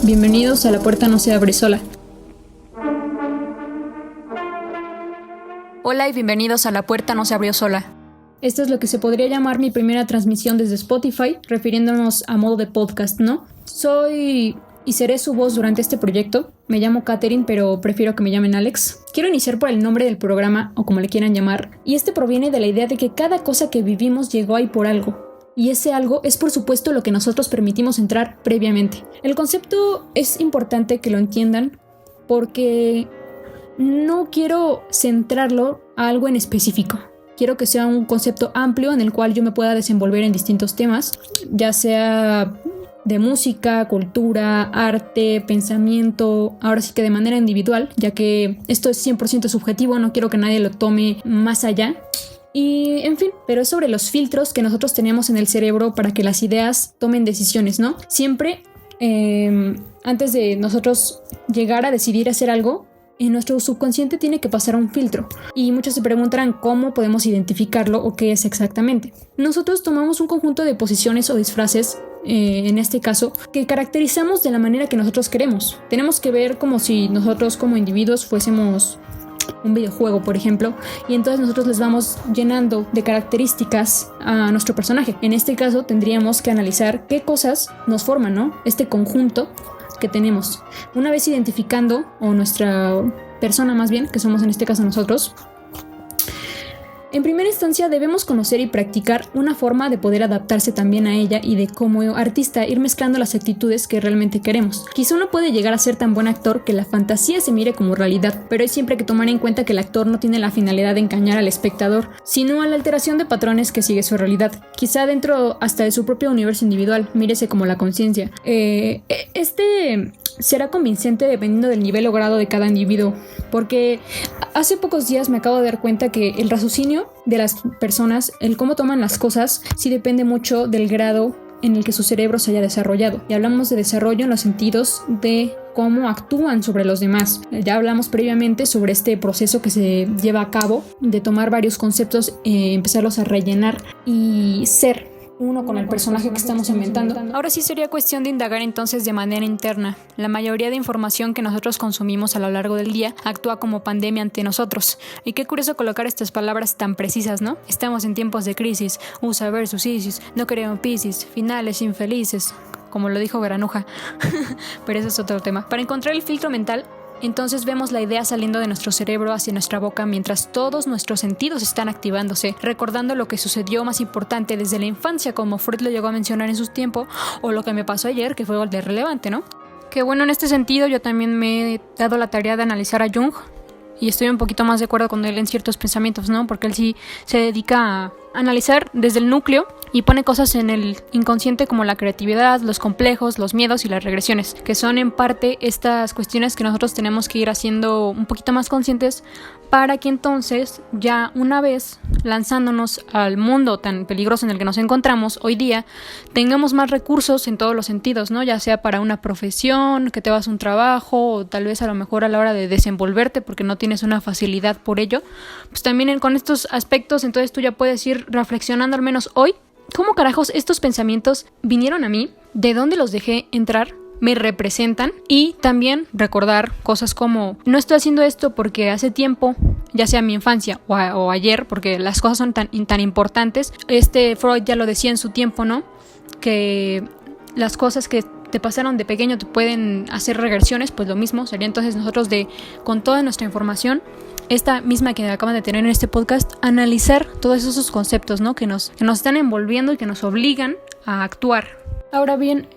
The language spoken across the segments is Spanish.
Bienvenidos a La Puerta No Se Abre Sola. Hola y bienvenidos a La Puerta No Se Abrió Sola. Esta es lo que se podría llamar mi primera transmisión desde Spotify, refiriéndonos a modo de podcast, ¿no? Soy y seré su voz durante este proyecto. Me llamo Katherine, pero prefiero que me llamen Alex. Quiero iniciar por el nombre del programa, o como le quieran llamar, y este proviene de la idea de que cada cosa que vivimos llegó ahí por algo. Y ese algo es por supuesto lo que nosotros permitimos entrar previamente. El concepto es importante que lo entiendan porque no quiero centrarlo a algo en específico. Quiero que sea un concepto amplio en el cual yo me pueda desenvolver en distintos temas, ya sea de música, cultura, arte, pensamiento, ahora sí que de manera individual, ya que esto es 100% subjetivo, no quiero que nadie lo tome más allá. Y en fin, pero es sobre los filtros que nosotros tenemos en el cerebro para que las ideas tomen decisiones, ¿no? Siempre, antes de nosotros llegar a decidir hacer algo, en nuestro subconsciente tiene que pasar un filtro. Y muchos se preguntarán cómo podemos identificarlo o qué es exactamente. Nosotros tomamos un conjunto de posiciones o disfraces, en este caso, que caracterizamos de la manera que nosotros queremos. Tenemos que ver como si nosotros como individuos fuésemos un videojuego, por ejemplo, y entonces nosotros les vamos llenando de características a nuestro personaje. En este caso tendríamos que analizar qué cosas nos forman, ¿no? Este conjunto que tenemos. Una vez identificando, o nuestra persona más bien, que somos en este caso nosotros, en primera instancia debemos conocer y practicar una forma de poder adaptarse también a ella y de como artista ir mezclando las actitudes que realmente queremos. Quizá uno puede llegar a ser tan buen actor que la fantasía se mire como realidad, pero hay siempre que tomar en cuenta que el actor no tiene la finalidad de engañar al espectador, sino a la alteración de patrones que sigue su realidad. Quizá dentro hasta de su propio universo individual, mírese como la conciencia. Será convincente dependiendo del nivel o grado de cada individuo, porque hace pocos días me acabo de dar cuenta que el raciocinio de las personas, el cómo toman las cosas, sí depende mucho del grado en el que su cerebro se haya desarrollado. Y hablamos de desarrollo en los sentidos de cómo actúan sobre los demás. Ya hablamos previamente sobre este proceso que se lleva a cabo de tomar varios conceptos, empezarlos a rellenar y ser uno con el personaje que estamos inventando. Ahora sí sería cuestión de indagar entonces de manera interna. La mayoría de información que nosotros consumimos a lo largo del día actúa como pandemia ante nosotros. Y qué curioso colocar estas palabras tan precisas, ¿no? Estamos en tiempos de crisis, USA versus ISIS, no queremos Piscis, finales infelices, como lo dijo Granuja. Pero eso es otro tema. Para encontrar el filtro mental, entonces vemos la idea saliendo de nuestro cerebro hacia nuestra boca mientras todos nuestros sentidos están activándose, recordando lo que sucedió más importante desde la infancia, como Freud lo llegó a mencionar en su tiempo, o lo que me pasó ayer, que fue algo de relevante, ¿no? Que bueno, en este sentido yo también me he dado la tarea de analizar a Jung y estoy un poquito más de acuerdo con él en ciertos pensamientos, ¿no? Porque él sí se dedica a analizar desde el núcleo y pone cosas en el inconsciente como la creatividad, los complejos, los miedos y las regresiones, que son en parte estas cuestiones que nosotros tenemos que ir haciendo un poquito más conscientes para que entonces ya una vez lanzándonos al mundo tan peligroso en el que nos encontramos hoy día, tengamos más recursos en todos los sentidos, ¿no? Ya sea para una profesión, que te vas a un trabajo, o tal vez a lo mejor a la hora de desenvolverte porque no tienes una facilidad por ello. Pues también con estos aspectos entonces tú ya puedes ir reflexionando al menos hoy, ¿cómo carajos estos pensamientos vinieron a mí? ¿De dónde los dejé entrar? ¿Me representan? Y también recordar cosas como no estoy haciendo esto porque hace tiempo, ya sea mi infancia o ayer, porque las cosas son tan importantes. Freud ya lo decía en su tiempo, ¿no? Que las cosas que te pasaron de pequeño te pueden hacer regresiones, pues lo mismo sería entonces nosotros con toda nuestra información, esta misma que acaban de tener en este podcast, analizar todos esos conceptos, ¿no? que nos están envolviendo y que nos obligan a actuar. Ahora bien,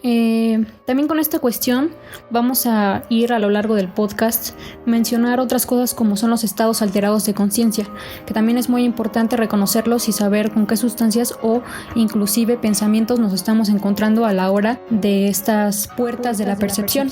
también con esta cuestión vamos a ir a lo largo del podcast mencionar otras cosas como son los estados alterados de conciencia, que también es muy importante reconocerlos y saber con qué sustancias o inclusive pensamientos nos estamos encontrando a la hora de estas puertas de la percepción.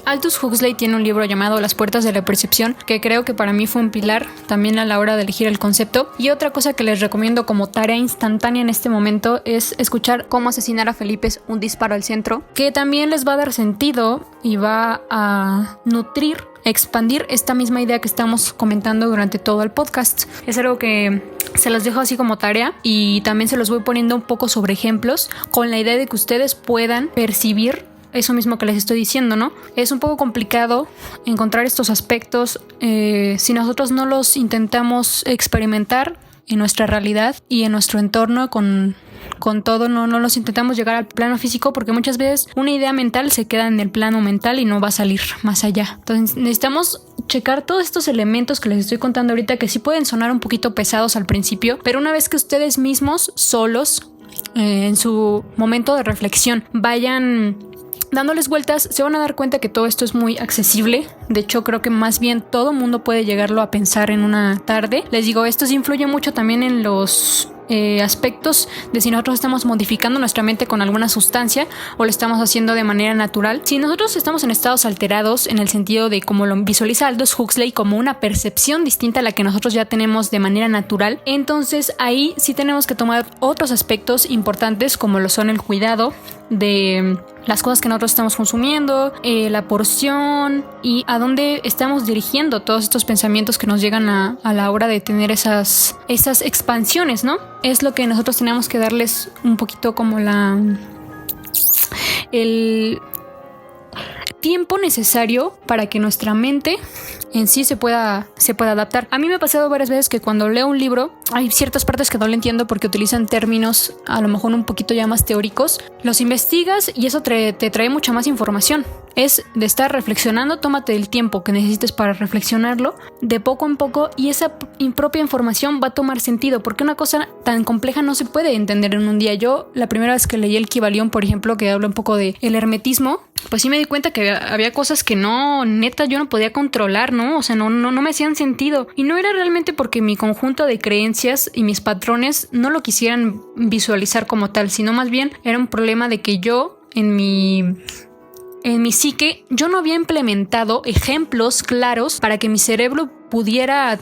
Aldous Huxley tiene un libro llamado Las puertas de la percepción, que creo que para mí fue un pilar también a la hora de elegir el concepto. Y otra cosa que les recomiendo como tarea instantánea en este momento es escuchar Cómo asesinar a Felipe, un disparo al centro, que también les va a dar sentido y va a nutrir, expandir esta misma idea que estamos comentando durante todo el podcast. Es algo que se los dejo así como tarea y también se los voy poniendo un poco sobre ejemplos con la idea de que ustedes puedan percibir eso mismo que les estoy diciendo, ¿no? Es un poco complicado encontrar estos aspectos si nosotros no los intentamos experimentar en nuestra realidad y en nuestro entorno con todo, no los intentamos llegar al plano físico, porque muchas veces una idea mental se queda en el plano mental y no va a salir más allá. Entonces necesitamos checar todos estos elementos que les estoy contando ahorita, que sí pueden sonar un poquito pesados al principio, pero una vez que ustedes mismos, solos, en su momento de reflexión, vayan dándoles vueltas, se van a dar cuenta que todo esto es muy accesible. De hecho, creo que más bien todo mundo puede llegarlo a pensar en una tarde. Les digo, esto sí influye mucho también en los aspectos de si nosotros estamos modificando nuestra mente con alguna sustancia o lo estamos haciendo de manera natural. Si nosotros estamos en estados alterados, en el sentido de como lo visualiza Aldous Huxley, como una percepción distinta a la que nosotros ya tenemos de manera natural, entonces ahí sí tenemos que tomar otros aspectos importantes, como lo son el cuidado de las cosas que nosotros estamos consumiendo, la porción y a dónde estamos dirigiendo todos estos pensamientos que nos llegan a la hora de tener esas expansiones, ¿no? Es lo que nosotros tenemos que darles un poquito como el tiempo necesario para que nuestra mente en sí se pueda adaptar. A mí me ha pasado varias veces que cuando leo un libro hay ciertas partes que no le entiendo porque utilizan términos a lo mejor un poquito ya más teóricos. Los investigas y eso te trae mucha más información. Es de estar reflexionando, tómate el tiempo que necesites para reflexionarlo de poco en poco y esa propia información va a tomar sentido, porque una cosa tan compleja no se puede entender en un día. Yo la primera vez que leí el Kybalión, por ejemplo, que habla un poco de el hermetismo, pues sí me di cuenta que había cosas que neta yo no podía controlar, ¿no? O sea, no me hacían sentido. Y no era realmente porque mi conjunto de creencias y mis patrones no lo quisieran visualizar como tal, sino más bien era un problema de que yo en mi psique, yo no había implementado ejemplos claros para que mi cerebro pudiera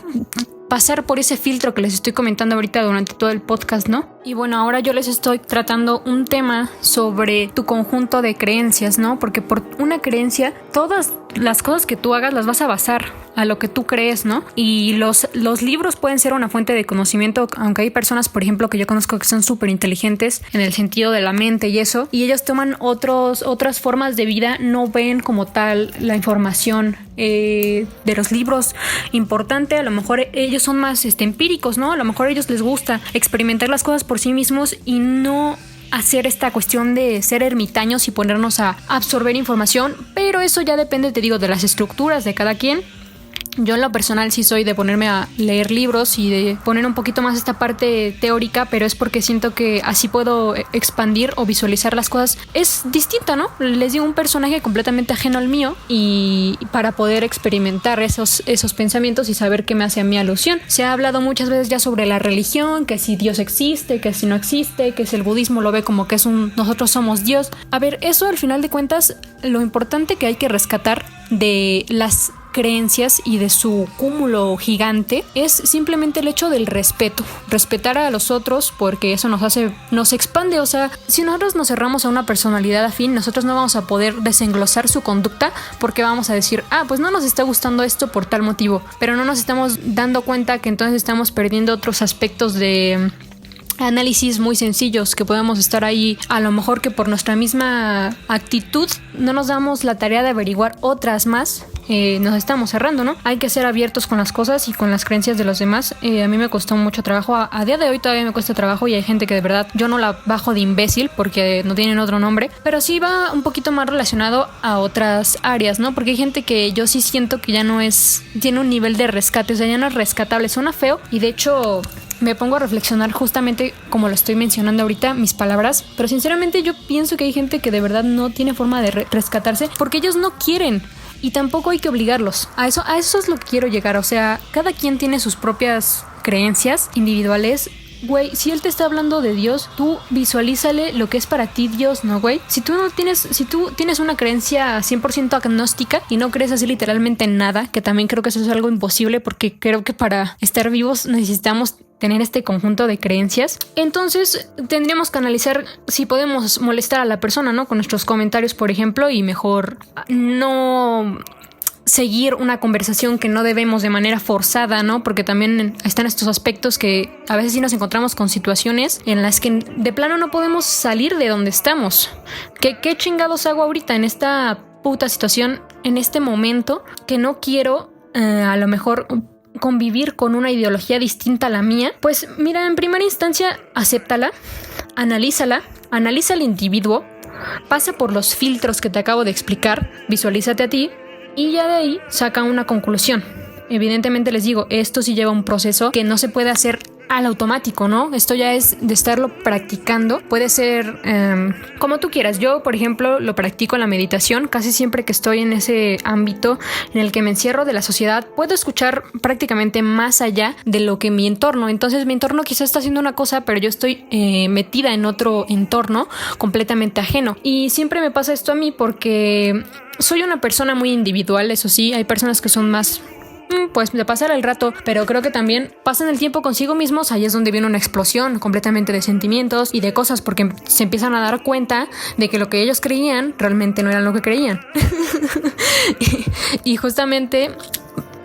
pasar por ese filtro que les estoy comentando ahorita durante todo el podcast, ¿no? Y bueno, ahora yo les estoy tratando un tema sobre tu conjunto de creencias, ¿no? Porque por una creencia, todas las cosas que tú hagas las vas a basar a lo que tú crees, ¿no? Y los libros pueden ser una fuente de conocimiento, aunque hay personas, por ejemplo, que yo conozco que son súper inteligentes en el sentido de la mente y eso, y ellos toman otras formas de vida, no ven como tal la información de los libros importante. A lo mejor ellos son más empíricos, ¿no? A lo mejor a ellos les gusta experimentar las cosas por sí mismos y no hacer esta cuestión de ser ermitaños y ponernos a absorber información, pero eso ya depende, te digo, de las estructuras de cada quien. Yo en lo personal sí soy de ponerme a leer libros y de poner un poquito más esta parte teórica, pero es porque siento que así puedo expandir o visualizar las cosas. Es distinto, ¿no? Les digo, un personaje completamente ajeno al mío y para poder experimentar esos pensamientos y saber qué me hace a mí alusión. Se ha hablado muchas veces ya sobre la religión, que si Dios existe, que si no existe, que si el budismo lo ve como que es nosotros somos Dios. A ver, eso al final de cuentas, lo importante que hay que rescatar de las creencias y de su cúmulo gigante es simplemente el hecho del respetar a los otros, porque eso nos expande. O sea, si nosotros nos cerramos a una personalidad afín, nosotros no vamos a poder desenglosar su conducta, porque vamos a decir, pues no nos está gustando esto por tal motivo, pero no nos estamos dando cuenta que entonces estamos perdiendo otros aspectos de análisis muy sencillos que podemos estar ahí, a lo mejor que por nuestra misma actitud no nos damos la tarea de averiguar otras más. Nos estamos cerrando, ¿no? Hay que ser abiertos con las cosas y con las creencias de los demás. A mí me costó mucho trabajo, a día de hoy todavía me cuesta trabajo, y hay gente que de verdad yo no la bajo de imbécil porque no tienen otro nombre, pero sí va un poquito más relacionado a otras áreas, ¿no? Porque hay gente que yo sí siento que ya no tiene un nivel de rescate, o sea, ya no es rescatable, suena feo, y de hecho me pongo a reflexionar justamente como lo estoy mencionando ahorita, mis palabras, pero sinceramente yo pienso que hay gente que de verdad no tiene forma de rescatarse porque ellos no quieren. Y tampoco hay que obligarlos. A eso es lo que quiero llegar. O sea, cada quien tiene sus propias creencias individuales. Güey, si él te está hablando de Dios, tú visualízale lo que es para ti Dios, ¿no, güey? Si tú tienes una creencia 100% agnóstica y no crees así literalmente en nada, que también creo que eso es algo imposible, porque creo que para estar vivos necesitamos tener este conjunto de creencias. Entonces tendríamos que analizar si podemos molestar a la persona, ¿no? Con nuestros comentarios, por ejemplo, y mejor no seguir una conversación que no debemos de manera forzada, ¿no? Porque también están estos aspectos que a veces sí nos encontramos con situaciones en las que de plano no podemos salir de donde estamos. ¿Qué chingados hago ahorita en esta puta situación, en este momento, que no quiero a lo mejor convivir con una ideología distinta a la mía? Pues mira, en primera instancia, acéptala, analízala, analiza al individuo, pasa por los filtros que te acabo de explicar, visualízate a ti y ya de ahí saca una conclusión. Evidentemente les digo, esto sí lleva un proceso que no se puede hacer al automático, ¿no? Esto ya es de estarlo practicando. Puede ser como tú quieras. Yo, por ejemplo, lo practico en la meditación. Casi siempre que estoy en ese ámbito en el que me encierro de la sociedad, puedo escuchar prácticamente más allá de lo que mi entorno. Entonces mi entorno quizás está haciendo una cosa, pero yo estoy metida en otro entorno completamente ajeno. Y siempre me pasa esto a mí porque soy una persona muy individual. Eso sí, hay personas que son más pues de pasar el rato, pero creo que también pasan el tiempo consigo mismos. Ahí es donde viene una explosión completamente de sentimientos y de cosas, porque se empiezan a dar cuenta de que lo que ellos creían realmente no era lo que creían. y justamente,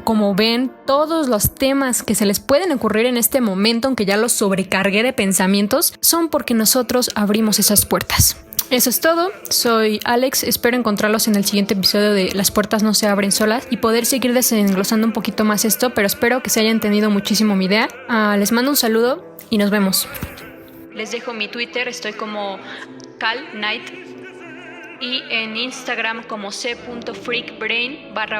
como ven, todos los temas que se les pueden ocurrir en este momento, aunque ya los sobrecargué de pensamientos, son porque nosotros abrimos esas puertas. Eso es todo, soy Alex, espero encontrarlos en el siguiente episodio de Las puertas no se abren solas y poder seguir desenglosando un poquito más esto, pero espero que se haya entendido muchísimo mi idea. Les mando un saludo y nos vemos. Les dejo mi Twitter, estoy como calnight y en Instagram como c.freakbrain _.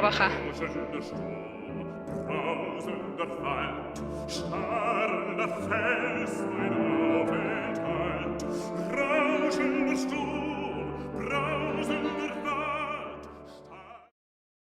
Rauschendes Sturm